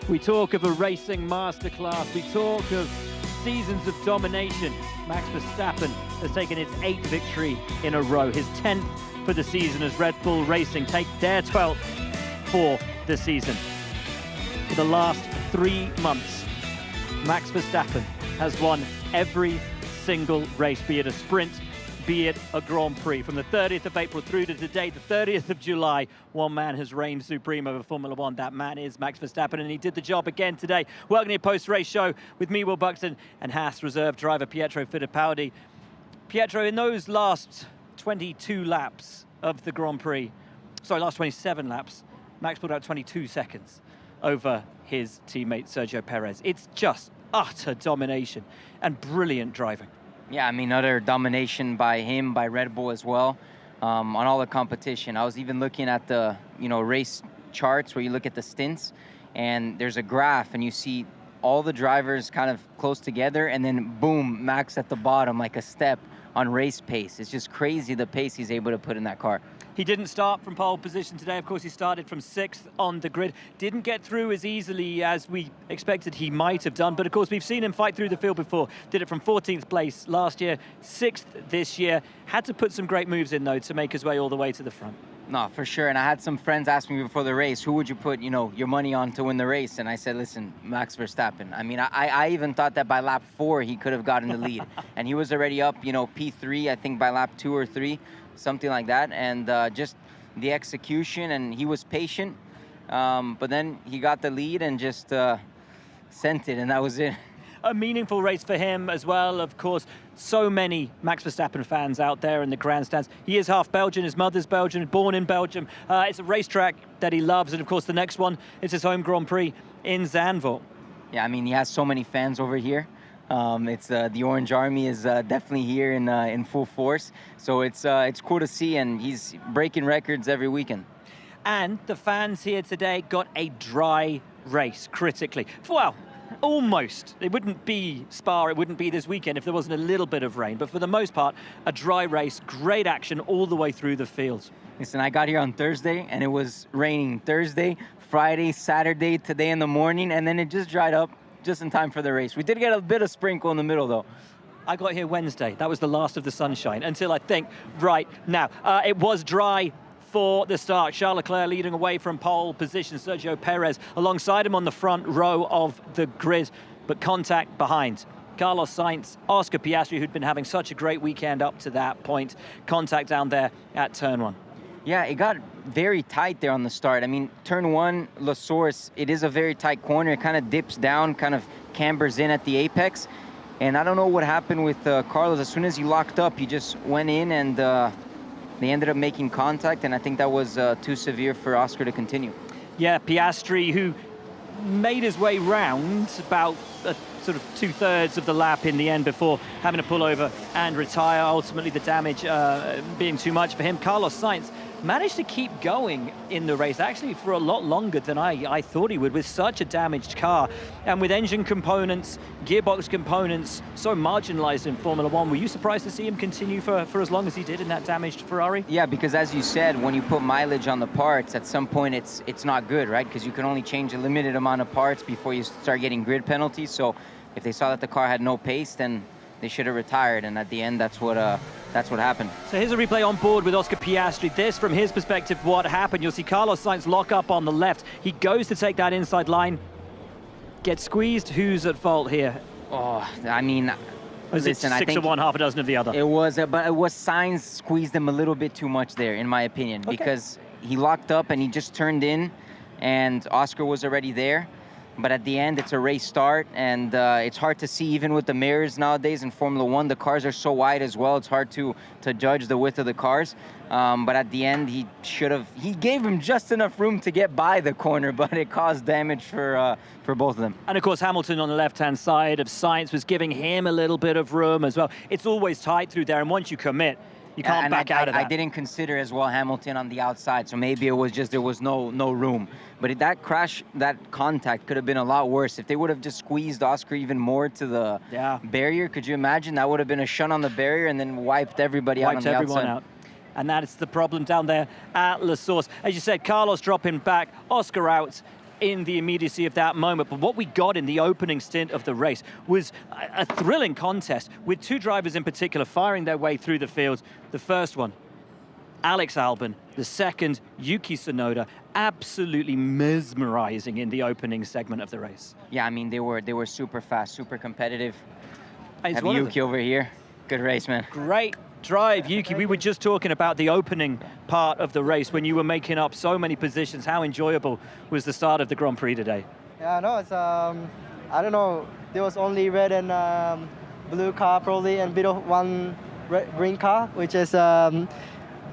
We talk of a racing masterclass. We talk of seasons of domination. Max Verstappen has taken his 8th victory in a row, his 10th for the season as Red Bull Racing take their 12th for the season. For the last 3 months, Max Verstappen has won every single race, be it a sprint, be it a Grand Prix. From the 30th of April through to today, the 30th of July, one man has reigned supreme over Formula One. That man is Max Verstappen, and he did the job again today. Welcome to your post-race show with me, Will Buxton, and Haas reserve driver Pietro Fittipaldi. Pietro, in those last 22 laps of the Grand Prix, last 27 laps, Max pulled out 22 seconds over his teammate Sergio Perez. It's just utter domination and brilliant driving. Yeah, I mean, utter domination by him, by Red Bull as well, on all the competition. I was even looking at the, race charts where you look at the stints, and there's a graph, and you see all the drivers kind of close together, and then boom, Max at the bottom, like a step on race pace. It's just crazy the pace he's able to put in that car. He didn't start from pole position today. Of course, he started from 6th on the grid. Didn't get through as easily as we expected he might have done. But of course, we've seen him fight through the field before. Did it from 14th place last year, 6th this year. Had to put some great moves in, though, to make his way all the way to the front. No, for sure. And I had some friends ask me before the race, who would you put, your money on to win the race? And I said, listen, Max Verstappen. I mean, I even thought that by lap 4, he could have gotten the lead. And he was already up, P3, I think by lap 2 or 3, something like that. And just the execution, and he was patient. But then he got the lead and just sent it, and that was it. A meaningful race for him as well, of course. So many Max Verstappen fans out there in the grandstands. He is half Belgian, his mother's Belgian, born in Belgium. It's a racetrack that he loves, and of course the next one is his home Grand Prix in Zandvoort. Yeah, I mean, he has so many fans over here. It's the Orange Army is definitely here in full force. So it's cool to see, and he's breaking records every weekend. And the fans here today got a dry race, critically. Well, almost. It wouldn't be Spa, it wouldn't be this weekend if there wasn't a little bit of rain. But for the most part, a dry race, great action all the way through the fields. Listen, I got here on Thursday, and it was raining Thursday, Friday, Saturday, today in the morning, and then it just dried up just in time for the race. We did get a bit of sprinkle in the middle, though. I got here Wednesday. That was the last of the sunshine until I think right now. It was dry for the start. Charles Leclerc leading away from pole position. Sergio Perez alongside him on the front row of the grid, but contact behind. Carlos Sainz, Oscar Piastri, who'd been having such a great weekend up to that point. Contact down there at turn 1. Yeah, it got very tight there on the start. I mean, turn 1, La Source, it is a very tight corner. It kind of dips down, kind of cambers in at the apex. And I don't know what happened with Carlos. As soon as he locked up, he just went in, and they ended up making contact, and I think that was too severe for Oscar to continue. Yeah, Piastri, who made his way round about sort of 2/3 of the lap in the end before having to pull over and retire. Ultimately, the damage being too much for him. Carlos Sainz managed to keep going in the race, actually for a lot longer than I thought he would, with such a damaged car. And with engine components, gearbox components, so marginalized in Formula One, were you surprised to see him continue for as long as he did in that damaged Ferrari? Yeah, because as you said, when you put mileage on the parts, at some point it's not good, right? Because you can only change a limited amount of parts before you start getting grid penalties. So if they saw that the car had no pace, then they should have retired, and at the end, that's what happened. So here's a replay on board with Oscar Piastri. This, from his perspective, what happened. You'll see Carlos Sainz lock up on the left. He goes to take that inside line, gets squeezed. Who's at fault here? Oh, I mean, listen, I think 6 of one, half a dozen of the other. It was, but it was Sainz squeezed him a little bit too much there, in my opinion, because he locked up and he just turned in, and Oscar was already there. But at the end, it's a race start, and it's hard to see even with the mirrors nowadays in Formula One. The cars are so wide as well. It's hard to judge the width of the cars. But at the end, he gave him just enough room to get by the corner, but it caused damage for both of them. And of course, Hamilton on the left-hand side of Sainz was giving him a little bit of room as well. It's always tight through there, and once you commit, you can't back out of that. I didn't consider as well Hamilton on the outside, so maybe it was just there was no room. But that crash, that contact could have been a lot worse. If they would have just squeezed Oscar even more to the barrier, could you imagine? That would have been a shunt on the barrier and then wiped everybody out on the outside. Out. And that is the problem down there at La Source. As you said, Carlos dropping back, Oscar out. in the immediacy of that moment, but what we got in the opening stint of the race was a thrilling contest with two drivers in particular firing their way through the field. The first one, Alex Albon. The second, Yuki Tsunoda, absolutely mesmerizing in the opening segment of the race. Yeah, I mean, they were super fast, super competitive. It's Have Yuki over here. Good race, man. Great drive, Yuki. We were just talking about the opening part of the race when you were making up so many positions. How enjoyable was the start of the Grand Prix today? Yeah, no, it's I don't know. There was only red and blue car probably, and bit of one green car, which is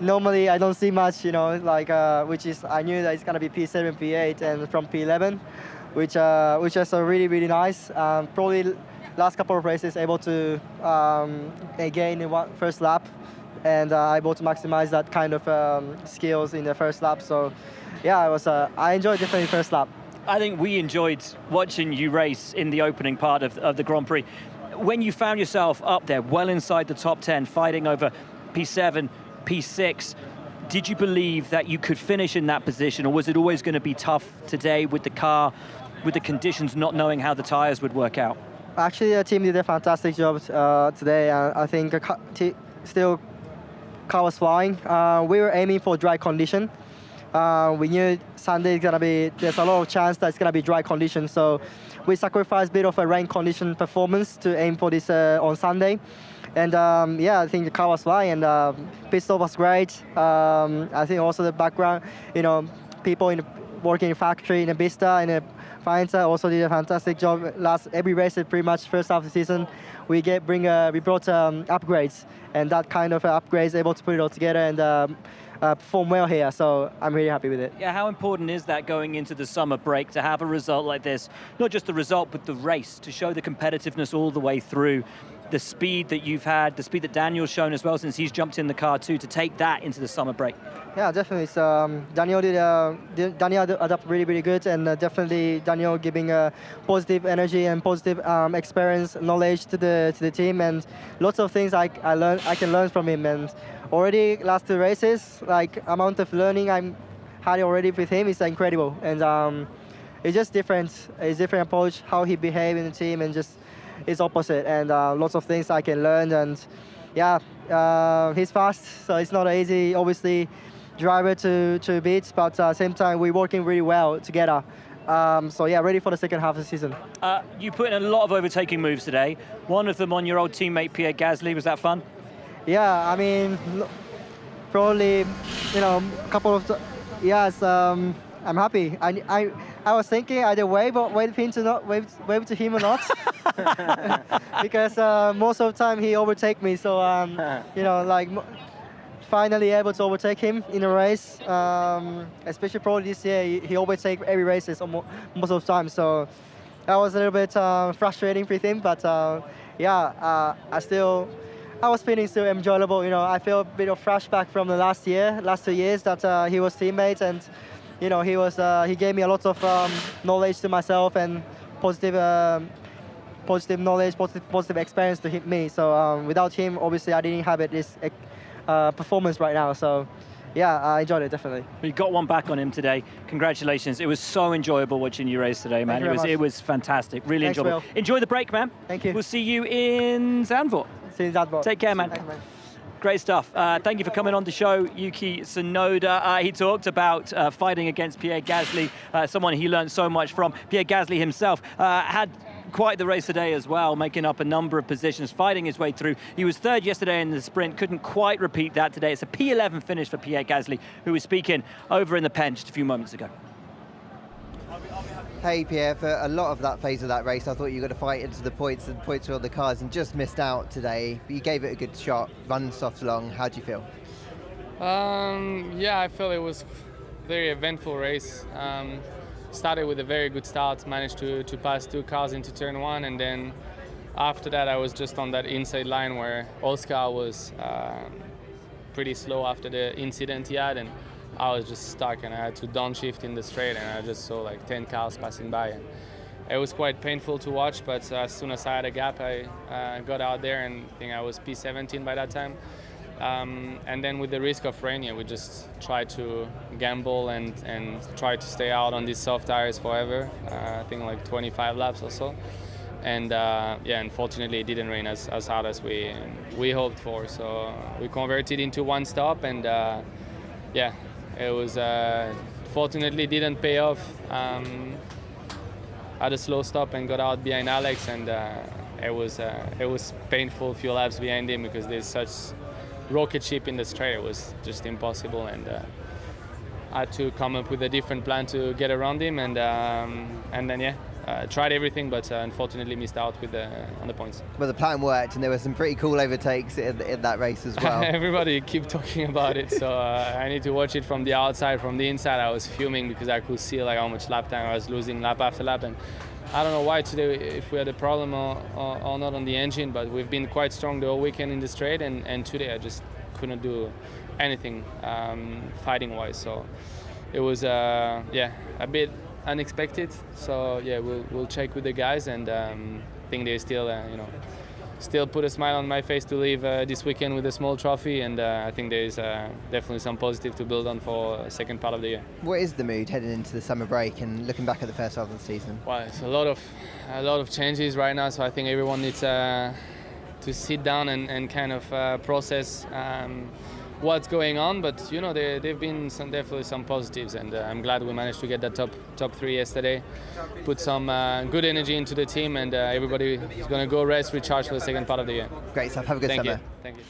normally I don't see much, you know, like which is I knew that it's gonna be P7, P8, and from P11, which is really nice. Probably last couple of races able to gain in first lap, and able to maximize that kind of skills in the first lap. So yeah, I enjoyed definitely first lap. I think we enjoyed watching you race in the opening part of the Grand Prix. When you found yourself up there, well inside the top 10, fighting over P7, P6, did you believe that you could finish in that position, or was it always going to be tough today with the car, with the conditions, not knowing how the tires would work out? Actually, the team did a fantastic job today. I think still car was flying. We were aiming for dry condition. We knew Sunday is gonna be, there's a lot of chance that it's gonna be dry condition. So we sacrificed a bit of a rain condition performance to aim for this on Sunday. And yeah, I think the car was flying, and pit stop was great. I think also the background, you know, people working in factory, in the Vista, in the Faenza also did a fantastic job. Every race, pretty much first half of the season, we brought upgrades, and that kind of upgrades able to put it all together and perform well here. So I'm really happy with it. Yeah, how important is that going into the summer break to have a result like this? Not just the result, but the race, to show the competitiveness all the way through. The speed that you've had, the speed that Daniel's shown as well since he's jumped in the car too, to take that into the summer break. Yeah, definitely. So, Daniel adapted really good, and definitely Daniel giving positive energy and positive experience, knowledge to the team, and lots of things I can learn from him. And already last two races, like amount of learning I'm had already with him is incredible, and it's just different. It's different approach how he behaves in the team, and just it's opposite, and lots of things I can learn. And yeah, he's fast, so it's not an easy, obviously, driver to beat, but at the same time we're working really well together. So yeah, ready for the second half of the season. You put in a lot of overtaking moves today. One of them on your old teammate Pierre Gasly. Was that fun? Yeah, I mean, probably, you know, a couple of yes. I'm happy. I was thinking either wave him to not wave to him or not, because most of the time he overtake me. So you know, like finally able to overtake him in a race. Especially probably this year, he overtake every races most of the time. So that was a little bit frustrating with him. But yeah, I was feeling still enjoyable. You know, I feel a bit of flashback from the last 2 years that he was teammate, and you know, he gave me a lot of knowledge to myself, and positive knowledge, positive experience to me. So without him, obviously, I didn't have this performance right now. So yeah, I enjoyed it definitely. You got one back on him today. Congratulations! It was so enjoyable watching you race today, man. It was fantastic. Really enjoyable. Enjoy the break, man. Thank you. We'll see you in Zandvoort. See you in Zandvoort. Take care, man. Thanks, man. Great stuff. Thank you for coming on the show, Yuki Tsunoda. He talked about fighting against Pierre Gasly, someone he learned so much from. Pierre Gasly himself had quite the race today as well, making up a number of positions, fighting his way through. He was third yesterday in the sprint, couldn't quite repeat that today. It's a P11 finish for Pierre Gasly, who was speaking over in the pen just a few moments ago. Hey Pierre, for a lot of that phase of that race, I thought you were going to fight into the points, and the points were on the cars, and just missed out today. But you gave it a good shot, run soft long. How do you feel? Yeah, I felt it was a very eventful race. Started with a very good start, managed to pass two cars into turn one, and then after that I was just on that inside line where Oscar was pretty slow after the incident he had, and I was just stuck, and I had to downshift in the straight, and I just saw like 10 cars passing by, and it was quite painful to watch. But as soon as I had a gap, I got out there, and I think I was P17 by that time. And then with the risk of rain, yeah, we just try to gamble and try to stay out on these soft tires forever. I think like 25 laps or so. And yeah, unfortunately it didn't rain as hard as we hoped for. So we converted into one stop, and yeah, it was fortunately didn't pay off. Had a slow stop and got out behind Alex, and it was painful few laps behind him because there's such rocket ship in the straight. It was just impossible, and I had to come up with a different plan to get around him, and then yeah, tried everything, but unfortunately missed out on the points. Well, the plan worked, and there were some pretty cool overtakes in that race as well. Everybody keep talking about it, so I need to watch it from the outside. From the inside, I was fuming because I could see like how much lap time I was losing lap after lap, and I don't know why today, if we had a problem or not on the engine, but we've been quite strong the whole weekend in the straight, and today I just couldn't do anything fighting-wise. So it was yeah, a bit unexpected. So yeah, we'll check with the guys, and think they still still put a smile on my face to leave this weekend with a small trophy, and I think there's definitely some positive to build on for the second part of the year. What is the mood heading into the summer break and looking back at the first half of the season? Well, it's a lot of changes right now, so I think everyone needs to sit down and kind of process what's going on. But there've been definitely some positives, and I'm glad we managed to get that top three yesterday. Put some good energy into the team, and everybody is going to go rest, recharge for the second part of the year. Great stuff. Have a good summer. Thank you.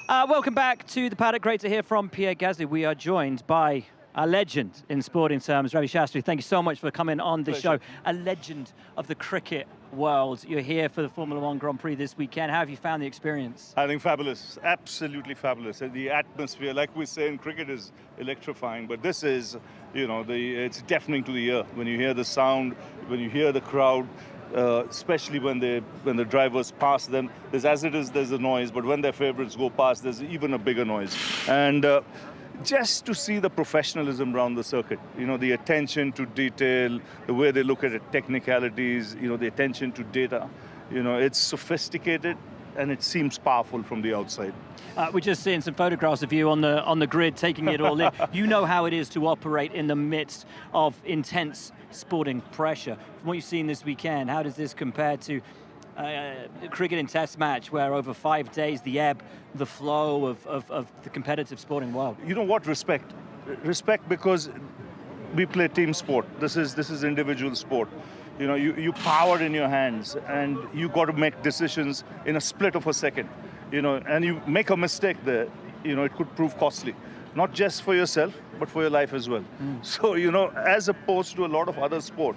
Welcome back to the paddock. Great to hear from Pierre Gasly. We are joined by a legend in sporting terms, Ravi Shastri. Thank you so much for coming on the show. A legend of the cricket world. You're here for the Formula One Grand Prix this weekend. How have you found the experience? I think fabulous, absolutely fabulous. And the atmosphere, like we say in cricket, is electrifying. But this is, it's deafening to the ear. When you hear the sound, when you hear the crowd, especially when the drivers pass them, there's a noise. But when their favorites go past, there's even a bigger noise. And just to see the professionalism around the circuit, the attention to detail, the way they look at it, technicalities, the attention to data, it's sophisticated and it seems powerful from the outside. We're just seeing some photographs of you on the grid, taking it all in. You know how it is to operate in the midst of intense sporting pressure. From what you've seen this weekend, how does this compare to cricket and test match, where over 5 days the ebb, the flow of the competitive sporting world? You know what? Respect because we play team sport. This is individual sport. You power in your hands, and you got to make decisions in a split of a second. And you make a mistake there, it could prove costly, not just for yourself but for your life as well. So as opposed to a lot of other sport,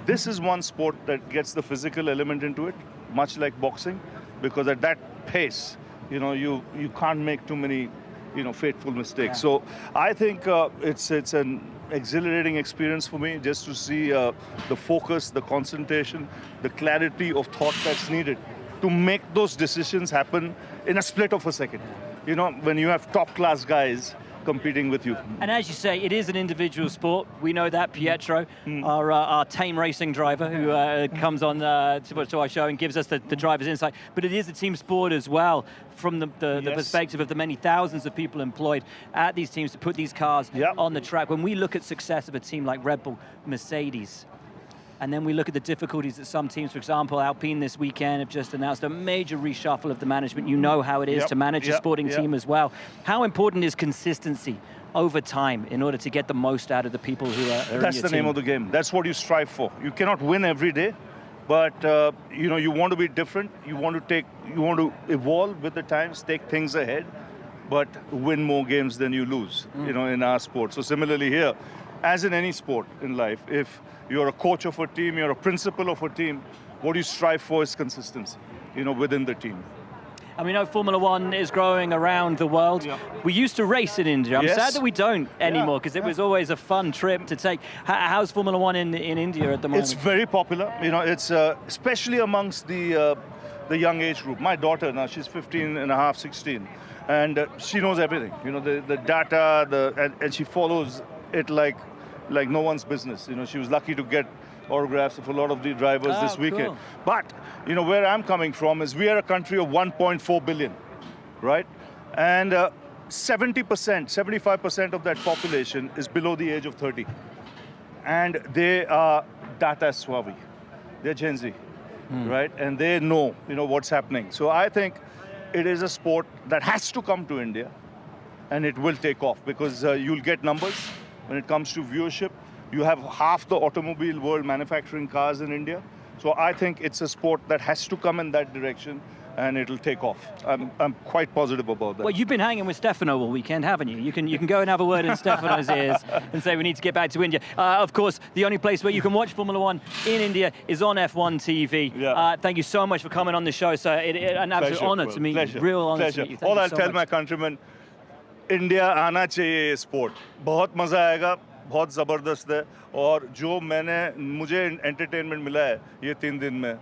this is one sport that gets the physical element into it, much like boxing, because at that pace, you can't make too many, fateful mistakes. Yeah. So I think it's an exhilarating experience for me just to see the focus, the concentration, the clarity of thought that's needed to make those decisions happen in a split of a second. When you have top-class guys competing with you. And as you say, it is an individual sport. We know that. Pietro, our tame racing driver, who comes on to our show and gives us the driver's insight. But it is a team sport as well, from the perspective of the many thousands of people employed at these teams to put these cars on the track. When we look at success of a team like Red Bull, Mercedes, and then we look at the difficulties that some teams, for example, Alpine this weekend have just announced a major reshuffle of the management. You know how it is to manage a sporting team as well. How important is consistency over time in order to get the most out of the people who are in your That's the name of the game. That's what you strive for. You cannot win every day, but you want to be different. You want to evolve with the times, take things ahead, but win more games than you lose. In our sport. So similarly here, as in any sport in life, if you're a coach of a team, you're a principal of a team, what you strive for is consistency, within the team. And we know Formula One is growing around the world. We used to race in India. I'm sad that we don't anymore, because it was always a fun trip to take. How's Formula One in India at the moment? It's very popular. It's especially amongst the young age group. My daughter now, she's 15 and a half, 16, and she knows everything. The data, and she follows it like no one's business. She was lucky to get autographs of a lot of the drivers this weekend. Cool. But, where I'm coming from is we are a country of 1.4 billion, right? And 70%, 75% of that population is below the age of 30. And they are data savvy. They're Gen Z, right? And they know, what's happening. So I think it is a sport that has to come to India, and it will take off because you'll get numbers when it comes to viewership. You have half the automobile world manufacturing cars in India. So I think it's a sport that has to come in that direction, and it'll take off. I'm quite positive about that. Well, you've been hanging with Stefano all weekend, haven't you? You can go and have a word in Stefano's ears and say we need to get back to India. Of course, the only place where you can watch Formula One in India is on F1 TV. Yeah. Thank you so much for coming on the show, sir. An absolute honor to meet you. Real honor to meet you. Thank All you I'll so tell much. my countrymen, India आना चाहिए ये sport. बहुत मजा आएगा, बहुत ज़बरदस्त है, और जो मुझे entertainment मिला है ये 3 दिन में,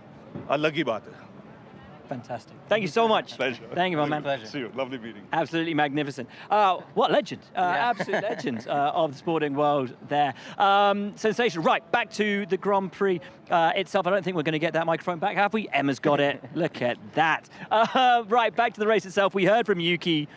अलग ही बात है. Fantastic. Thank you so much. Pleasure. Thank you, my man. Pleasure. See you. Lovely meeting. Absolutely magnificent. What legend. Absolute legend of the sporting world there. Sensational. Right, back to the Grand Prix itself. I don't think we're going to get that microphone back, have we? Emma's got it. Look at that. Right, back to the race itself. We heard from Yuki.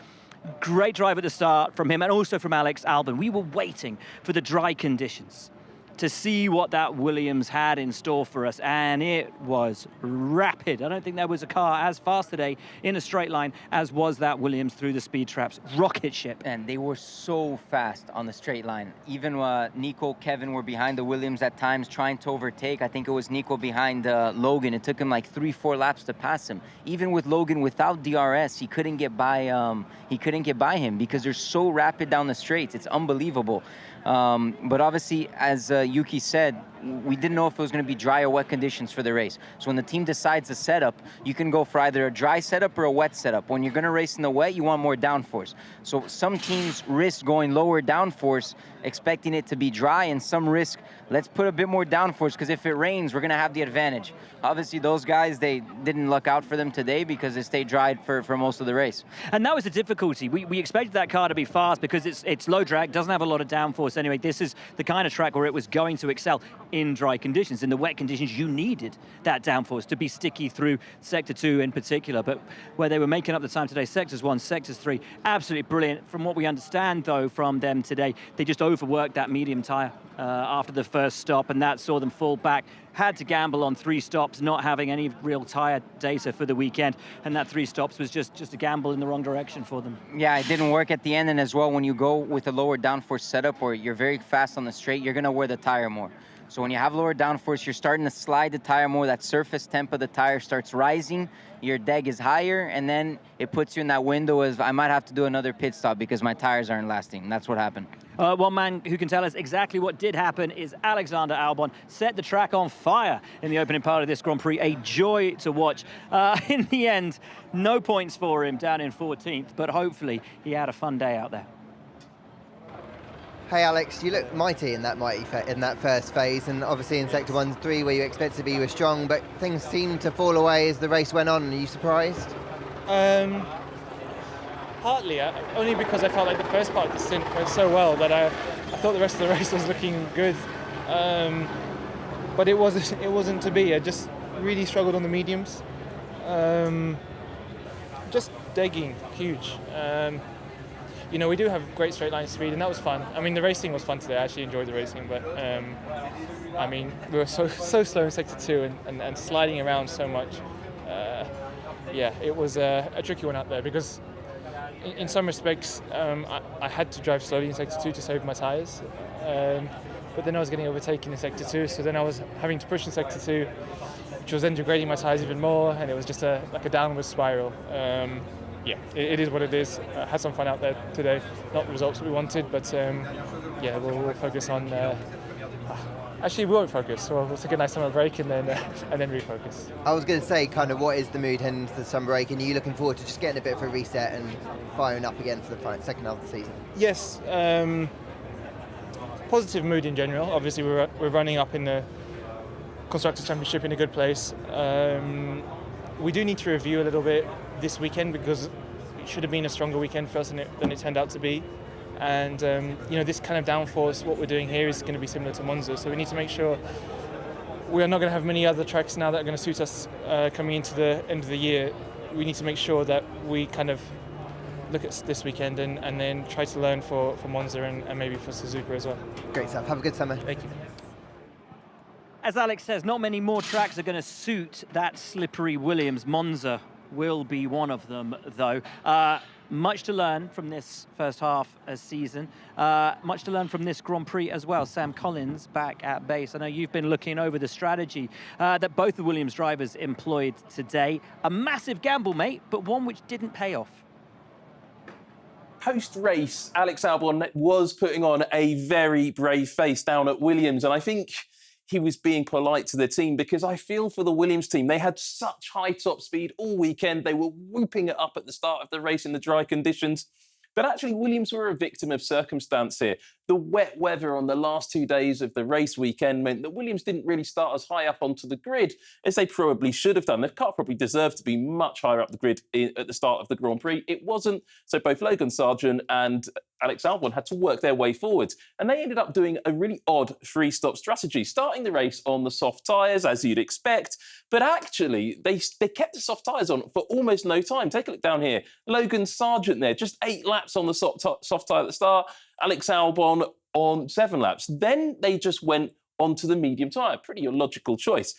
Great drive at the start from him and also from Alex Albon. We were waiting for the dry conditions to see what that Williams had in store for us, and it was rapid. I don't think there was a car as fast today in a straight line as was that Williams through the speed traps. Rocket ship. And they were so fast on the straight line. Even Nico, Kevin were behind the Williams at times trying to overtake. I think it was Nico behind Logan. It took him like 3-4 laps to pass him. Even with Logan without DRS, he couldn't get by him because they're so rapid down the straights. It's unbelievable. But obviously, as Yuki said, we didn't know if it was going to be dry or wet conditions for the race. So when the team decides the setup, you can go for either a dry setup or a wet setup. When you're going to race in the wet, you want more downforce. So some teams risk going lower downforce, expecting it to be dry, and some risk, let's put a bit more downforce, because if it rains, we're going to have the advantage. Obviously, those guys, they didn't luck out for them today because they stayed dry for most of the race. And that was the difficulty. We expected that car to be fast because it's low drag, doesn't have a lot of downforce anyway. This is the kind of track where it was going to excel in dry conditions. In the wet conditions, you needed that downforce to be sticky through Sector 2 in particular. But where they were making up the time today, Sectors 1, Sectors 3, absolutely brilliant. From what we understand, though, from them today, they just overworked that medium tyre after the first stop, and that saw them fall back. Had to gamble on 3 stops, not having any real tyre data for the weekend, and that 3 stops was just a gamble in the wrong direction for them. Yeah, it didn't work at the end, and as well, when you go with a lower downforce setup or you're very fast on the straight, you're gonna wear the tire more. So when you have lower downforce, you're starting to slide the tire more, that surface temp of the tire starts rising, your deg is higher, and then it puts you in that window of, I might have to do another pit stop because my tires aren't lasting, and that's what happened. One man who can tell us exactly what did happen is Alexander Albon. Set the track on fire in the opening part of this Grand Prix. A joy to watch. In the end, no points for him down in 14th, but hopefully he had a fun day out there. Hey Alex, you look mighty in that first phase, and obviously in Sector 1 3 where you expect to be, you were strong, but things seemed to fall away as the race went on. Are you surprised? Partly, only because I felt like the first part of the stint went so well that I thought the rest of the race was looking good. But it wasn't to be. I just really struggled on the mediums. Just degging, huge. You know, we do have great straight line speed, and that was fun. I mean, the racing was fun today. I actually enjoyed the racing, but I mean, we were so slow in Sector 2 and sliding around so much. Yeah, it was a tricky one out there because in some respects, I had to drive slowly in Sector 2 to save my tyres. But then I was getting overtaken in Sector 2, so then I was having to push in Sector 2, which was then degrading my tyres even more, and it was just like a downward spiral. Yeah, it is what it is. Had some fun out there today. Not the results that we wanted, but yeah, we'll focus on. Actually, we won't focus. We'll take a nice summer break and then refocus. I was going to say, kind of, what is the mood heading into the summer break? And are you looking forward to just getting a bit of a reset and firing up again for the second half of the season? Yes, positive mood in general. Obviously, we're running up in the Constructors' Championship in a good place. We do need to review a little bit this weekend because it should have been a stronger weekend for us than it turned out to be. And you know, this kind of downforce, what we're doing here is going to be similar to Monza, so we need to make sure we are not going to have many other tracks now that are going to suit us coming into the end of the year. We need to make sure that we kind of look at this weekend and then try to learn for Monza and maybe for Suzuka as well. Great stuff. Have a good summer. Thank you. As Alex says, not many more tracks are going to suit that slippery Williams. Monza will be one of them, though. Much to learn from this first half of season. Much to learn from this Grand Prix as well. Sam Collins back at base. I know you've been looking over the strategy that both the Williams drivers employed today. A massive gamble, mate, but one which didn't pay off. Post-race, Alex Albon was putting on a very brave face down at Williams, and I think he was being polite to the team because I feel for the Williams team. They had such high top speed all weekend. They were whooping it up at the start of the race in the dry conditions. But actually, Williams were a victim of circumstance here. The wet weather on the last 2 days of the race weekend meant that Williams didn't really start as high up onto the grid as they probably should have done. The car probably deserved to be much higher up the grid at the start of the Grand Prix. It wasn't. So both Logan Sargeant and Alex Albon had to work their way forwards. And they ended up doing a really odd three-stop strategy, starting the race on the soft tyres, as you'd expect. But actually, they kept the soft tyres on for almost no time. Take a look down here. Logan Sargeant there, just 8 laps on the soft tyre at the start. Alex Albon on 7 laps. Then they just went onto the medium tyre. Pretty illogical choice.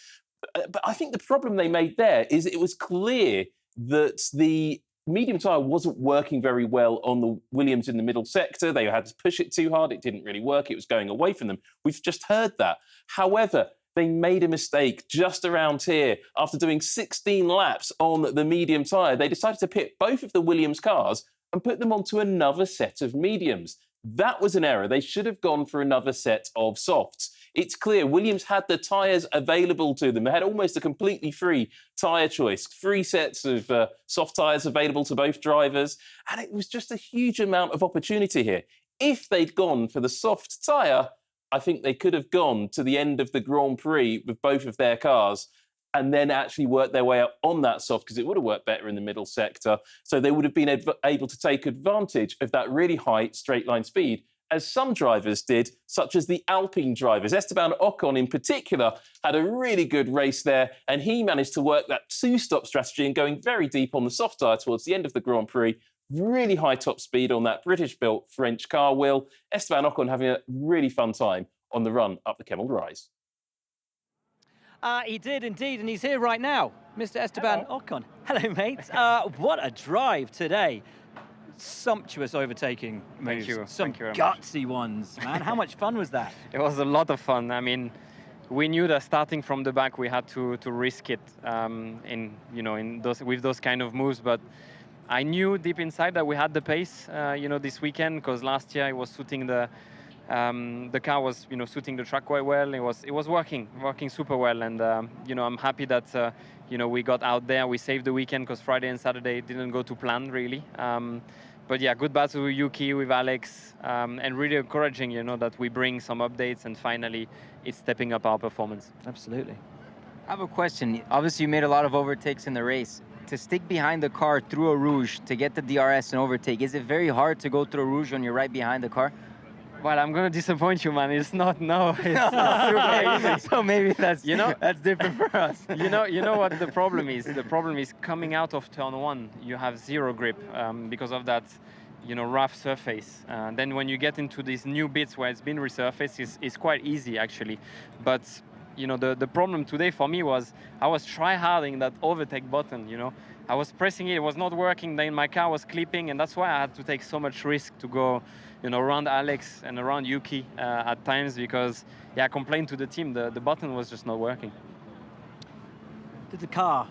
But I think the problem they made there is it was clear that the medium tyre wasn't working very well on the Williams in the middle sector. They had to push it too hard. It didn't really work. It was going away from them. We've just heard that. However, they made a mistake just around here. After doing 16 laps on the medium tyre, they decided to pit both of the Williams cars and put them onto another set of mediums. That was an error. They should have gone for another set of softs. It's clear Williams had the tyres available to them. They had almost a completely free tyre choice, 3 sets of soft tyres available to both drivers, and it was just a huge amount of opportunity here. If they'd gone for the soft tyre, I think they could have gone to the end of the Grand Prix with both of their cars and then actually worked their way up on that soft because it would have worked better in the middle sector. So they would have been able to take advantage of that really high straight line speed, as some drivers did, such as the Alpine drivers. Esteban Ocon in particular had a really good race there, and he managed to work that 2-stop strategy and going very deep on the soft tyre towards the end of the Grand Prix. Really high top speed on that British-built French car wheel. Esteban Ocon having a really fun time on the run up the Kemmel Rise. He did indeed, and he's here right now, Mr. Esteban Ocon. Hello, mate. What a drive today. Sumptuous overtaking moves. Thank you. Some Thank you very gutsy ones, man. How much fun was that? It was a lot of fun. I mean, we knew that starting from the back, we had to risk it with those kind of moves. But I knew deep inside that we had the pace, this weekend, because last year it was suiting the car was, suiting the track quite well. It was working super well, and I'm happy that we got out there. We saved the weekend because Friday and Saturday didn't go to plan really. But yeah, good battle with Yuki, with Alex, and really encouraging, that we bring some updates and finally it's stepping up our performance. Absolutely. I have a question. Obviously, you made a lot of overtakes in the race. To stick behind the car through a rouge to get the DRS and overtake, is it very hard to go through a rouge when you're right behind the car? Well, I'm going to disappoint you, man. It's not, no. It's super easy. So maybe that's, that's different for us. You know what the problem is? The problem is coming out of turn 1, you have 0 grip because of that, rough surface. Then when you get into these new bits where it's been resurfaced, it's quite easy, actually. But, the problem today for me was I was try-harding that overtake button, I was pressing it was not working, then my car was clipping, and that's why I had to take so much risk to go, around Alex and around Yuki at times, because, I complained to the team, the button was just not working. Did the car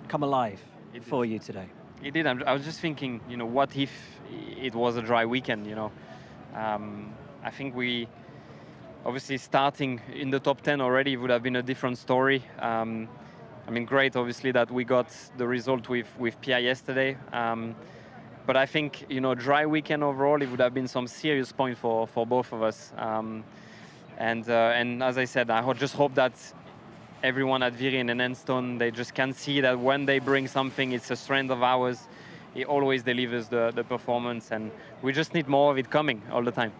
come alive for you today? It did. I was just thinking, what if it was a dry weekend, I think we, obviously starting in the top 10 already would have been a different story. Great, obviously, that we got the result with Pierre yesterday. But I think, dry weekend overall, it would have been some serious point for both of us. And as I said, I just hope that everyone at Virin and Enstone, they just can see that when they bring something, it's a strength of ours. It always delivers the performance, and we just need more of it coming all the time.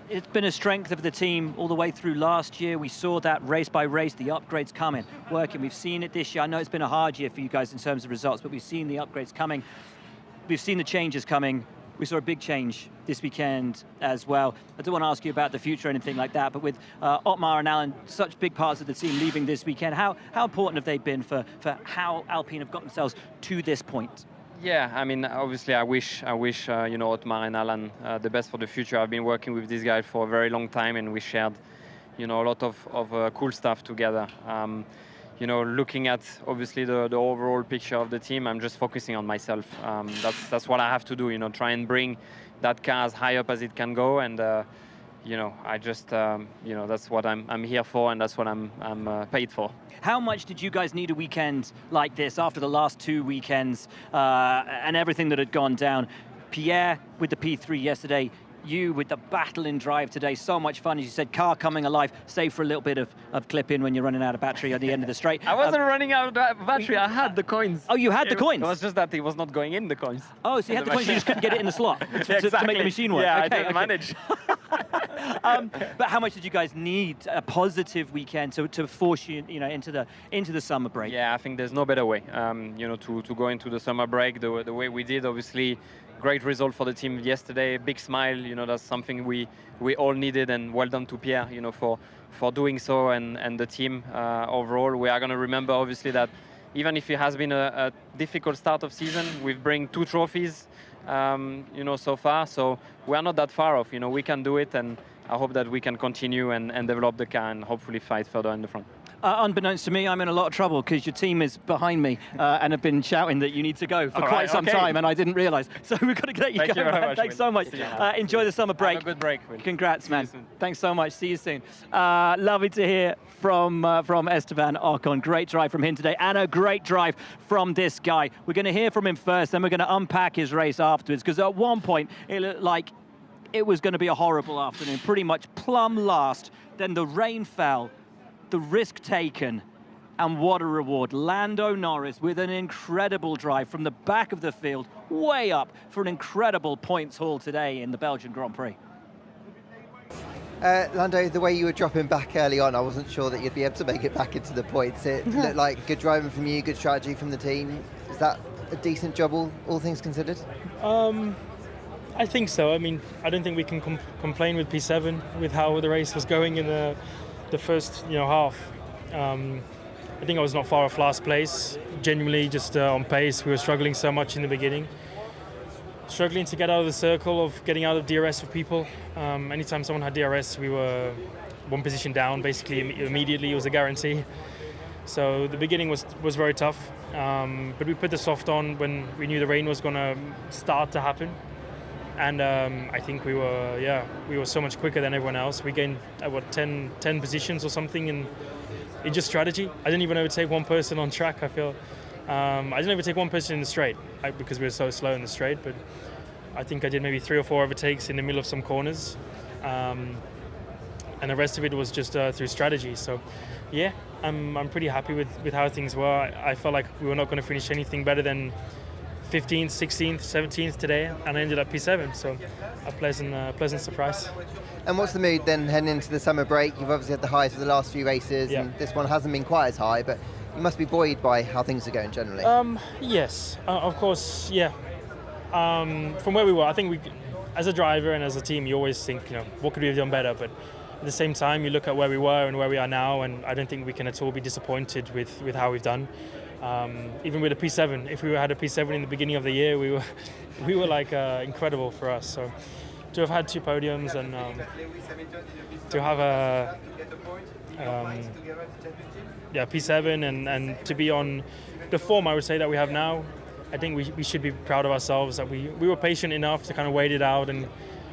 It's been a strength of the team all the way through last year. We saw that race by race, the upgrades coming, working. We've seen it this year. I know it's been a hard year for you guys in terms of results, but we've seen the upgrades coming. we've seen the changes coming. We saw a big change this weekend as well. I don't want to ask you about the future or anything like that, but with Otmar and Alan, such big parts of the team leaving this weekend, how important have they been for how Alpine have got themselves to this point? Yeah, I mean, obviously, I wish you know, Otmar and Alan the best for the future. I've been working with these guys for a very long time, and we shared, you know, a lot of cool stuff together. You know, looking at obviously the overall picture of the team, I'm just focusing on myself. That's what I have to do. You know, try and bring that car as high up as it can go, and you know, I just you know, that's what I'm here for, and that's what I'm paid for. How much did you guys need a weekend like this after the last 2 weekends and everything that had gone down? Pierre with the P3 yesterday, you with the battle in drive today, so much fun. As you said, car coming alive, save for a little bit of clip-in when you're running out of battery at the end of the straight. I wasn't running out of battery, I had the coins. Oh, you had the coins? It was just that it was not going in the coins. Oh, so you had the coins, you just couldn't get it in the slot to make the machine work. Yeah, okay, I didn't manage. But how much did you guys need a positive weekend to force you, you know, into the summer break? Yeah, I think there's no better way, you know, to go into the summer break the way we did. Obviously, great result for the team yesterday. Big smile, you know, that's something we all needed, and well done to Pierre, you know, for doing so, and the team overall. We are going to remember, obviously, that even if it has been a difficult start of season, we've bring 2 trophies, you know, so far. So we are not that far off. You know, we can do it, and I hope that we can continue and develop the car and hopefully fight further in the front. Unbeknownst to me, I'm in a lot of trouble because your team is behind me and have been shouting that you need to go for quite some time, and I didn't realise. So we've got to let you go, man. Thanks so much. Enjoy the summer break. Have a good break, Will. Congrats, man. Thanks so much. See you soon. Lovely to hear from Esteban Ocon. Great drive from him today, and a great drive from this guy. We're going to hear from him first, then we're going to unpack his race afterwards, because at one point it looked like it was going to be a horrible afternoon, pretty much plumb last. Then the rain fell, the risk taken, and what a reward. Lando Norris with an incredible drive from the back of the field, way up for an incredible points haul today in the Belgian Grand Prix. Lando, the way you were dropping back early on, I wasn't sure that you'd be able to make it back into the points. It looked like good driving from you, good strategy from the team. Is that a decent job, all things considered? I think so. I mean, I don't think we can complain with P7 with how the race was going in the first, you know, half. I think I was not far off last place. Genuinely, just on pace, we were struggling so much in the beginning. Struggling to get out of the circle of getting out of DRS for people. Anytime someone had DRS, we were one position down, basically immediately. It was a guarantee. So the beginning was very tough. But we put the soft on when we knew the rain was going to start to happen. And I think we were so much quicker than everyone else. We gained 10 positions or something in just strategy. I didn't even overtake one person on track, I feel. I didn't overtake one person in the straight because we were so slow in the straight, but I think I did maybe 3 or 4 overtakes in the middle of some corners. And the rest of it was just through strategy. So yeah, I'm pretty happy with how things were. I felt like we were not going to finish anything better than 15th, 16th, 17th today, and I ended up P7, so a pleasant surprise. And what's the mood then heading into the summer break? You've obviously had the highs for the last few races, and this one hasn't been quite as high, but you must be buoyed by how things are going generally. Yes, of course, yeah. From where we were, I think as a driver and as a team, you always think, you know, what could we have done better? But at the same time, you look at where we were and where we are now, and I don't think we can at all be disappointed with how we've done. Even with a P7, if we had a P7 in the beginning of the year, we were like incredible for us. So to have had 2 podiums and to have a P7 and to be on the form, I would say, that we have now, I think we should be proud of ourselves that we were patient enough to kind of wait it out and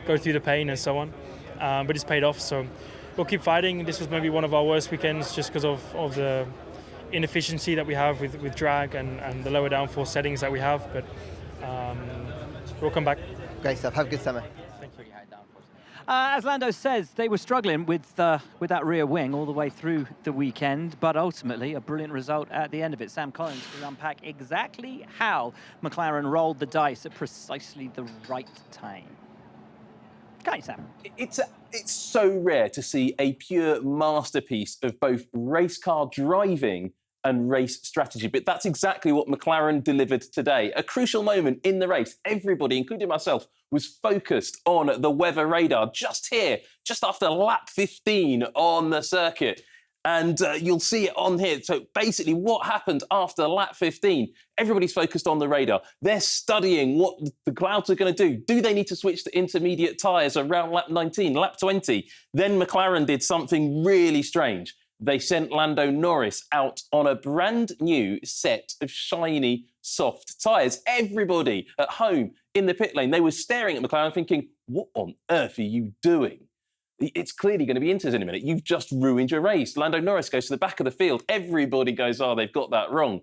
go through the pain and so on. But it's paid off, so we'll keep fighting. This was maybe one of our worst weekends just because of the inefficiency that we have with drag and the lower downforce settings that we have, but we'll come back. Great stuff. Have a good summer. Thank you. As Lando says, they were struggling with that rear wing all the way through the weekend, but ultimately a brilliant result at the end of it. Sam Collins will unpack exactly how McLaren rolled the dice at precisely the right time. Okay, Sam. It's so rare to see a pure masterpiece of both race car driving and race strategy. But that's exactly what McLaren delivered today. A crucial moment in the race. Everybody, including myself, was focused on the weather radar just here, just after lap 15 on the circuit. And you'll see it on here. So basically what happened after lap 15, everybody's focused on the radar. They're studying what the clouds are going to do. Do they need to switch to intermediate tyres around lap 19, lap 20? Then McLaren did something really strange. They sent Lando Norris out on a brand new set of shiny, soft tyres. Everybody at home in the pit lane, they were staring at McLaren thinking, what on earth are you doing? It's clearly going to be Inter's in a minute. You've just ruined your race. Lando Norris goes to the back of the field. Everybody goes, oh, they've got that wrong.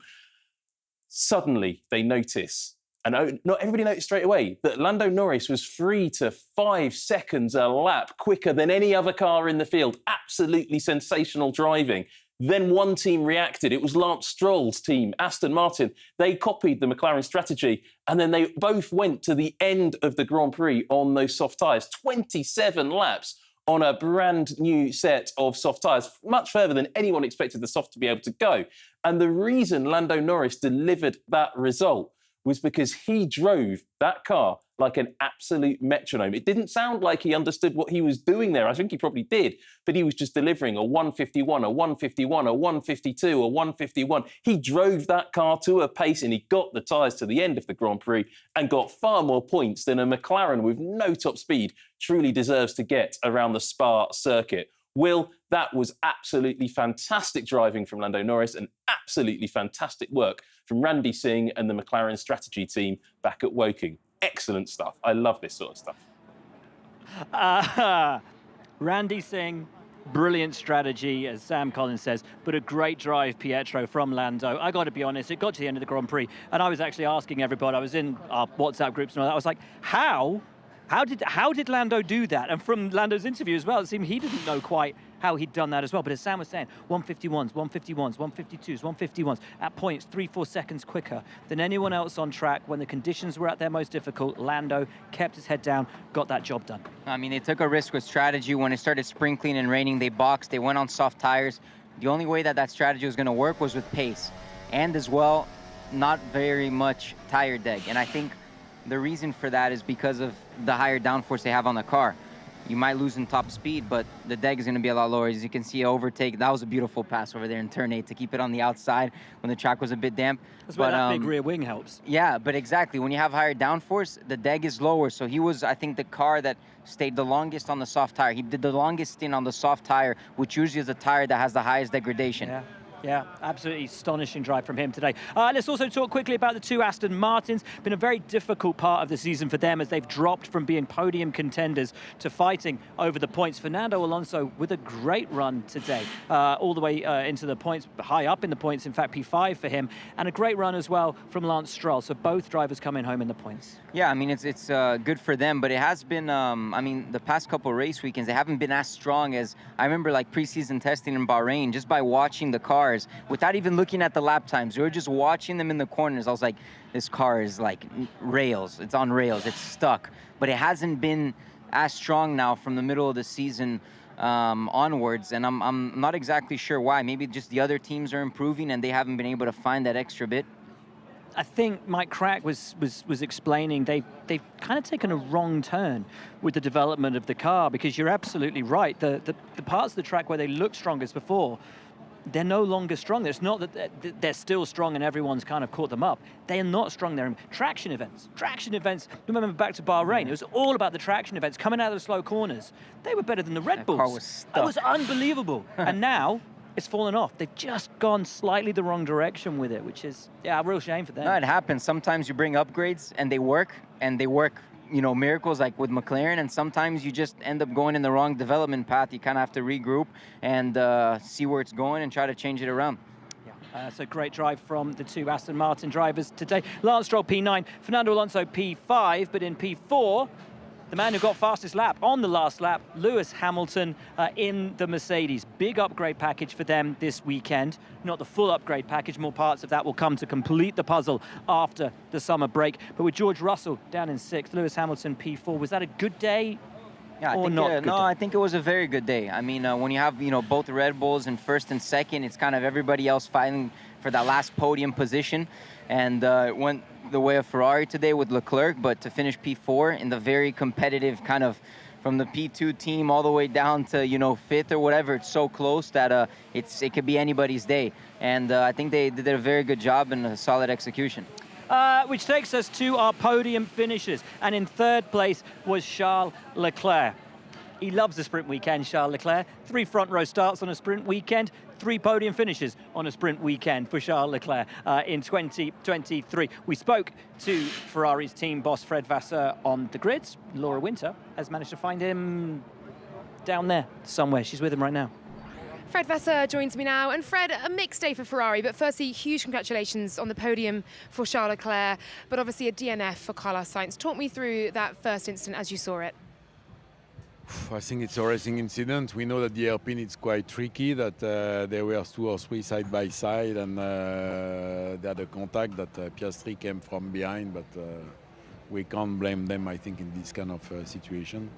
Suddenly, they notice, and not everybody noticed straight away, that Lando Norris was 3 to 5 seconds a lap quicker than any other car in the field. Absolutely sensational driving. Then one team reacted. It was Lance Stroll's team, Aston Martin. They copied the McLaren strategy, and then they both went to the end of the Grand Prix on those soft tyres. 27 laps on a brand new set of soft tyres, much further than anyone expected the soft to be able to go. And the reason Lando Norris delivered that result was because he drove that car like an absolute metronome. It didn't sound like he understood what he was doing there. I think he probably did, but he was just delivering a 151, a 151, a 152, a 151. He drove that car to a pace and he got the tyres to the end of the Grand Prix and got far more points than a McLaren with no top speed truly deserves to get around the Spa circuit. Will, that was absolutely fantastic driving from Lando Norris and absolutely fantastic work from Randy Singh and the McLaren strategy team back at Woking. Excellent stuff. I love this sort of stuff. Randy Singh, brilliant strategy, as Sam Collins says, but a great drive, Pietro, from Lando. I got to be honest, it got to the end of the Grand Prix, and I was actually asking everybody, I was in our WhatsApp groups and all that, I was like, How did Lando do that? And from Lando's interview as well, it seemed he didn't know quite how he'd done that as well. But as Sam was saying, 151s, 151s, 152s, 151s, at points 3-4 seconds quicker than anyone else on track when the conditions were at their most difficult. Lando kept his head down, got that job done. I mean, they took a risk with strategy. When it started sprinkling and raining, they boxed, they went on soft tires. The only way that strategy was going to work was with pace. And as well, not very much tire deg. And I think the reason for that is because of the higher downforce they have on the car. You might lose in top speed, but the deg is going to be a lot lower. As you can see, overtake, that was a beautiful pass over there in turn 8 to keep it on the outside when the track was a bit damp. That's where that big rear wing helps. Yeah, but exactly. When you have higher downforce, the deg is lower. So he was, I think, the car that stayed the longest on the soft tire. He did the longest stint on the soft tire, which usually is the tire that has the highest degradation. Yeah, absolutely astonishing drive from him today. Let's also talk quickly about the two Aston Martins. Been a very difficult part of the season for them as they've dropped from being podium contenders to fighting over the points. Fernando Alonso with a great run today, all the way into the points, high up in the points, in fact P5 for him, and a great run as well from Lance Stroll. So both drivers coming home in the points. Yeah, I mean, it's good for them, but it has been, I mean, the past couple race weekends, they haven't been as strong as, I remember like preseason testing in Bahrain, just by watching the cars, without even looking at the lap times. We were just watching them in the corners. I was like, this car is like rails. It's on rails. It's stuck. But it hasn't been as strong now from the middle of the season onwards, and I'm not exactly sure why. Maybe just the other teams are improving and they haven't been able to find that extra bit. I think Mike Crack was explaining they've kind of taken a wrong turn with the development of the car, because you're absolutely right. The parts of the track where they looked strongest before, they're no longer strong. It's not that they're still strong and everyone's kind of caught them up. They are not strong there. Traction events, remember back to Bahrain, it was all about the traction events, coming out of the slow corners. They were better than the Red Bulls. Car was stuck. That was unbelievable. And now it's fallen off. They've just gone slightly the wrong direction with it, which is, a real shame for them. No, it happens. Sometimes you bring upgrades and they work, you know, miracles like with McLaren, and sometimes you just end up going in the wrong development path. You kind of have to regroup and see where it's going and try to change it around. It's a great drive from the two Aston Martin drivers today. Lance Stroll P9, Fernando Alonso P5, but in P4, the man who got fastest lap on the last lap, Lewis Hamilton in the Mercedes. Big upgrade package for them this weekend. Not the full upgrade package, more parts of that will come to complete the puzzle after the summer break. But with George Russell down in 6th, Lewis Hamilton P4, was that a good day Yeah, I or think, not good no, day? I think it was a very good day. I mean, when you have both Red Bulls in first and second, it's kind of everybody else fighting for that last podium position, and it went the way of Ferrari today with Leclerc, but to finish P4 in the very competitive kind of from the P2 team all the way down to fifth or whatever, it's so close that it could be anybody's day, and I think they did a very good job and a solid execution. Which takes us to our podium finishes. And in third place was Charles Leclerc. He loves the sprint weekend, Charles Leclerc. 3 front row starts on a sprint weekend, 3 podium finishes on a sprint weekend for Charles Leclerc in 2023. We spoke to Ferrari's team boss, Fred Vasseur, on the grids. Laura Winter has managed to find him down there somewhere. She's with him right now. Fred Vasseur joins me now. And Fred, a mixed day for Ferrari, but firstly, huge congratulations on the podium for Charles Leclerc, but obviously a DNF for Carlos Sainz. Talk me through that first incident as you saw it. I think it's a racing incident. We know that the hairpin is quite tricky, that there were 2 or 3 side by side, and they had a contact that Piastri came from behind, but we can't blame them, I think, in this kind of situation.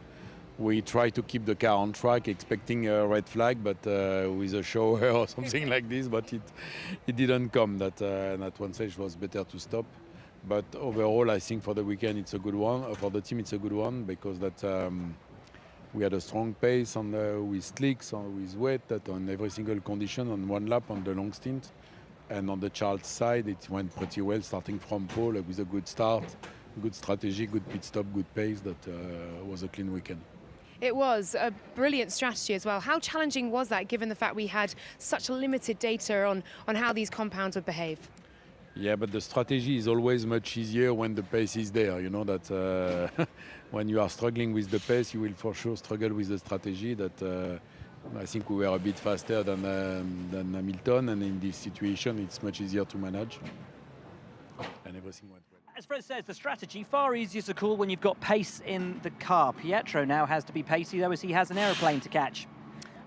We try to keep the car on track, expecting a red flag, but with a shower or something like this, but it didn't come. That at one stage was better to stop. But overall, I think for the weekend it's a good one. For the team, it's a good one because we had a strong pace with slicks, with wet, that on every single condition on one lap on the long stint. And on the Charles side, it went pretty well, starting from pole with a good start, good strategy, good pit stop, good pace. That was a clean weekend. It was a brilliant strategy as well. How challenging was that, given the fact we had such limited data on how these compounds would behave? Yeah, but the strategy is always much easier when the pace is there. You know that when you are struggling with the pace, you will for sure struggle with the strategy. That I think we were a bit faster than Hamilton, and in this situation, it's much easier to manage, and everything went well. As Fred says, the strategy far easier to call when you've got pace in the car. Pietro now has to be pacey, though, as he has an aeroplane to catch.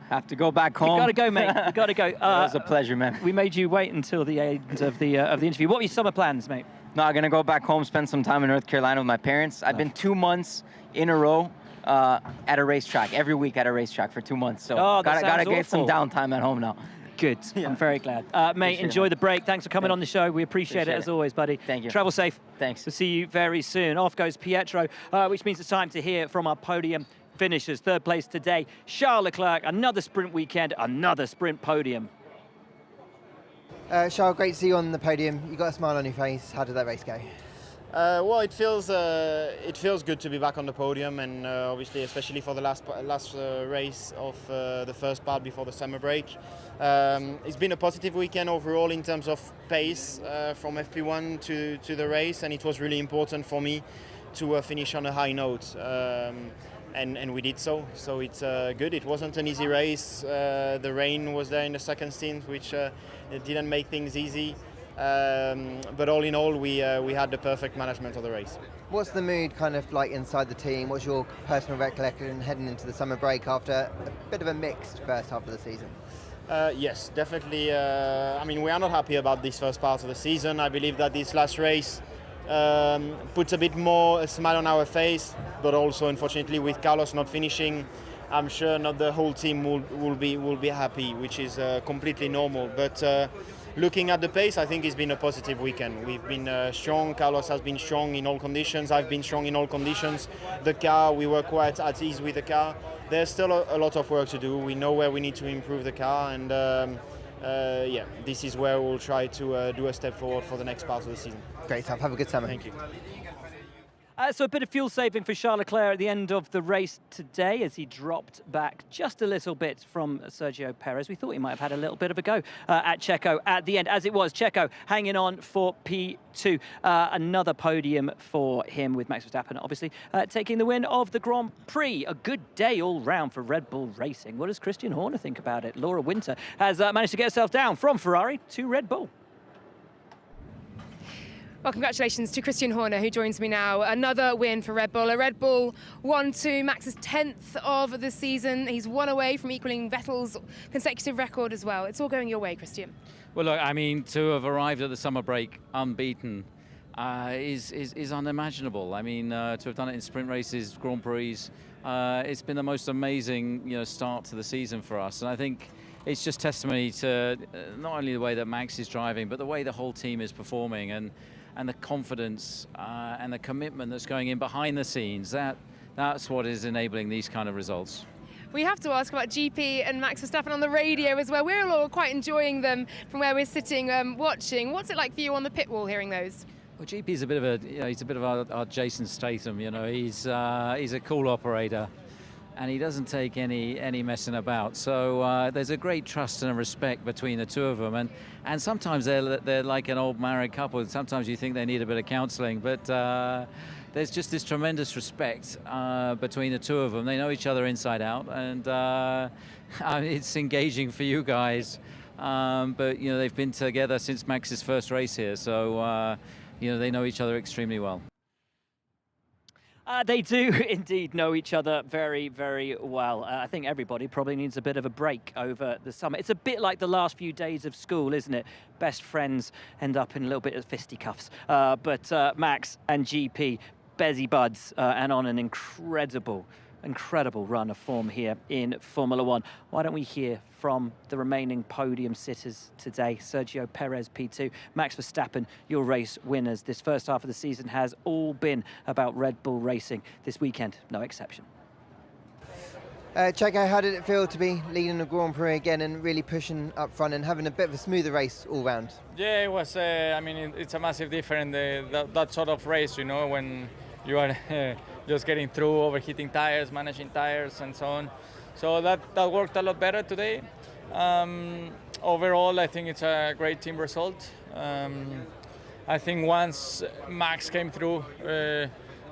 Have to go back home. You got to go, mate. You got to go. It was a pleasure, man. We made you wait until the end of the interview. What were your summer plans, mate? No, I'm gonna go back home, spend some time in North Carolina with my parents. I've been 2 months in a row at a racetrack, every week at a racetrack for 2 months. So gotta get some downtime at home now. Good. Yeah. I'm very glad. Mate, enjoy the break. Thanks for coming on the show. We appreciate it as always, buddy. Thank you. Travel safe. Thanks. We'll see you very soon. Off goes Pietro, which means it's time to hear from our podium finishers. Third place today, Charles Leclerc. Another sprint weekend, another sprint podium. Charles, great to see you on the podium. You got a smile on your face. How did that race go? Well, it feels good to be back on the podium, and obviously, especially for the last race of the first part before the summer break. It's been a positive weekend overall in terms of pace from FP1 to the race, and it was really important for me to finish on a high note. And we did so. So it's good. It wasn't an easy race. The rain was there in the second stint, which didn't make things easy. But all in all, we had the perfect management of the race. What's the mood kind of like inside the team? What's your personal recollection heading into the summer break after a bit of a mixed first half of the season? Yes, definitely. I mean, we are not happy about this first part of the season. I believe that this last race puts a bit more a smile on our face, but also, unfortunately, with Carlos not finishing, I'm sure not the whole team will be happy, which is completely normal. But looking at the pace, I think it's been a positive weekend. We've been strong. Carlos has been strong in all conditions. I've been strong in all conditions. The car, we were quite at ease with the car. There's still a lot of work to do. We know where we need to improve the car, and yeah, this is where we'll try to do a step forward for the next part of the season. Great stuff. Have a good summer. Thank you. So a bit of fuel saving for Charles Leclerc at the end of the race today as he dropped back just a little bit from Sergio Perez. We thought he might have had a little bit of a go at Checo at the end. As it was, Checo hanging on for P2. Another podium for him with Max Verstappen, obviously, taking the win of the Grand Prix. A good day all round for Red Bull Racing. What does Christian Horner think about it? Laura Winter has managed to get herself down from Ferrari to Red Bull. Well, congratulations to Christian Horner, who joins me now. Another win for Red Bull. A Red Bull 1-2, Max's 10th of the season. He's one away from equaling Vettel's consecutive record as well. It's all going your way, Christian. Well, look, I mean, to have arrived at the summer break unbeaten is unimaginable. I mean, to have done it in sprint races, Grand Prix, it's been the most amazing, start to the season for us. And I think it's just testimony to not only the way that Max is driving, but the way the whole team is performing, and the confidence and the commitment that's going in behind the scenes. That's what is enabling these kind of results. We have to ask about GP and Max Verstappen on the radio as well. We're all quite enjoying them from where we're sitting watching. What's it like for you on the pit wall hearing those? Well, GP's a bit of a, he's a bit of our Jason Statham. He's a cool operator, and he doesn't take any messing about. So there's a great trust and a respect between the two of them, and sometimes they're like an old married couple. Sometimes you think they need a bit of counselling, but there's just this tremendous respect between the two of them. They know each other inside out, and it's engaging for you guys. But they've been together since Max's first race here, so they know each other extremely well. They do indeed know each other very, very well. I think everybody probably needs a bit of a break over the summer. It's a bit like the last few days of school, isn't it? Best friends end up in a little bit of fisticuffs. But Max and GP, Bezzy buds, and on an incredible run of form here in Formula One. Why don't we hear from the remaining podium sitters today? Sergio Perez, P2, Max Verstappen, your race winners. This first half of the season has all been about Red Bull racing. This weekend, no exception. Checo, how did it feel to be leading the Grand Prix again and really pushing up front and having a bit of a smoother race all round? Yeah, it was. It's a massive difference, that sort of race, when you are just getting through, overheating tires, managing tires, and so on. So that worked a lot better today. Overall, I think it's a great team result. I think once Max came through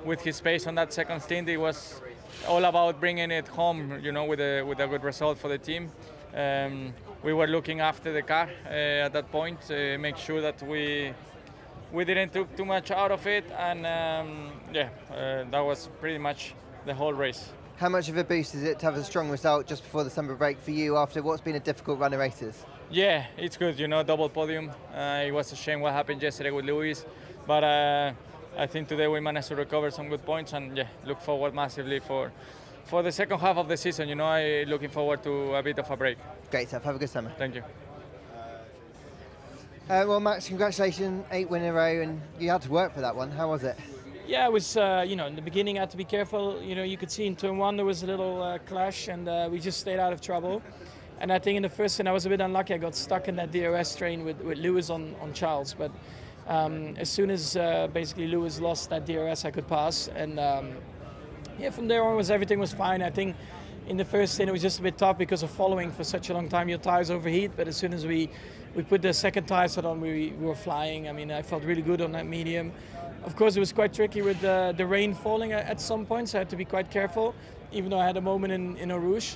with his pace on that second stint, it was all about bringing it home, with a good result for the team. We were looking after the car at that point, make sure that we didn't took too much out of it, and that was pretty much the whole race. How much of a boost is it to have a strong result just before the summer break for you after what's been a difficult run of races? Yeah, it's good, double podium. It was a shame what happened yesterday with Lewis, but I think today we managed to recover some good points, and look forward massively for the second half of the season. I'm looking forward to a bit of a break. Great stuff, have a good summer. Thank you. Well, Max, congratulations, 8 wins in a row, and you had to work for that one. How was it? Yeah, it was, in the beginning I had to be careful. You could see in turn one there was a little clash, and we just stayed out of trouble. And I think in the first turn I was a bit unlucky. I got stuck in that DRS train with Lewis on Charles. But as soon as basically Lewis lost that DRS, I could pass. And from there on everything was fine. I think in the first stint it was just a bit tough because of following for such a long time. Your tires overheat, but as soon as we put the second tires on, we were flying. I felt really good on that medium. Of course, it was quite tricky with the rain falling at some points. So I had to be quite careful, even though I had a moment in Eau Rouge.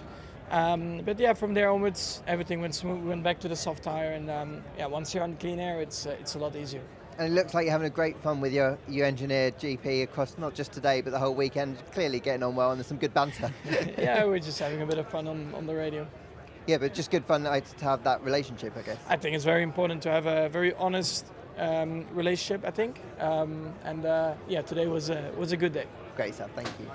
But from there onwards, everything went smooth. We went back to the soft tire, and once you're on clean air, it's a lot easier. And it looks like you're having a great fun with your engineer GP across not just today, but the whole weekend. Clearly getting on well, and there's some good banter. Yeah, we're just having a bit of fun on the radio. Yeah, but just good fun to have that relationship, I guess. I think it's very important to have a very honest relationship, I think. Today was a good day. Great stuff, thank you.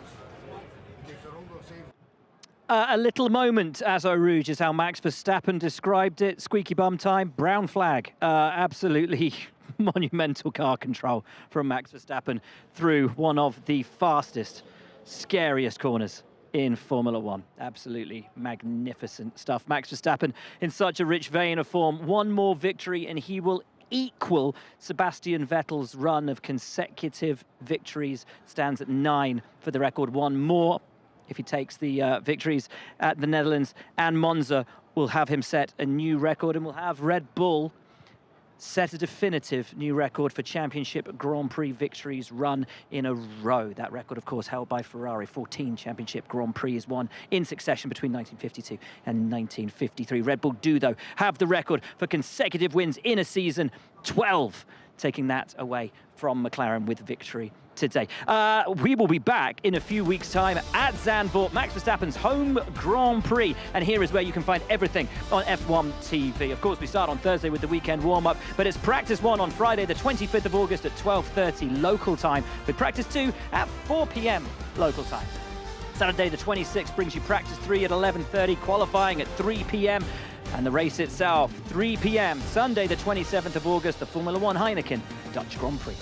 A little moment as Eau Rouge is how Max Verstappen described it. Squeaky bum time, brown flag. Absolutely monumental car control from Max Verstappen through one of the fastest, scariest corners in Formula One. Absolutely magnificent stuff. Max Verstappen in such a rich vein of form. One more victory and he will equal Sebastian Vettel's run of consecutive victories. Stands at 9 for the record. One more if he takes the victories at the Netherlands and Monza, will have him set a new record, and will have Red Bull set a definitive new record for championship Grand Prix victories run in a row. That record, of course, held by Ferrari. 14 championship Grand Prix is won in succession between 1952 and 1953. Red Bull do, though, have the record for consecutive wins in a season. 12 taking that away from McLaren with victory today. We will be back in a few weeks' time at Zandvoort, Max Verstappen's home Grand Prix. And here is where you can find everything on F1 TV. Of course, we start on Thursday with the weekend warm-up, but it's practice 1 on Friday, the 25th of August at 12:30 local time, with practice 2 at 4 p.m. local time. Saturday the 26th brings you practice 3 at 11:30, qualifying at 3 p.m. and the race itself 3 p.m. Sunday the 27th of August, the Formula 1 Heineken Dutch Grand Prix.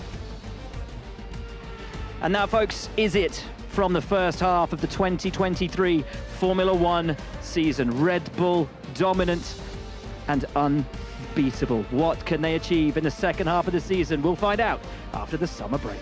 And that, folks, is it from the first half of the 2023 Formula 1 season. Red Bull dominant and unbeatable. What can they achieve in the second half of the season? We'll find out after the summer break.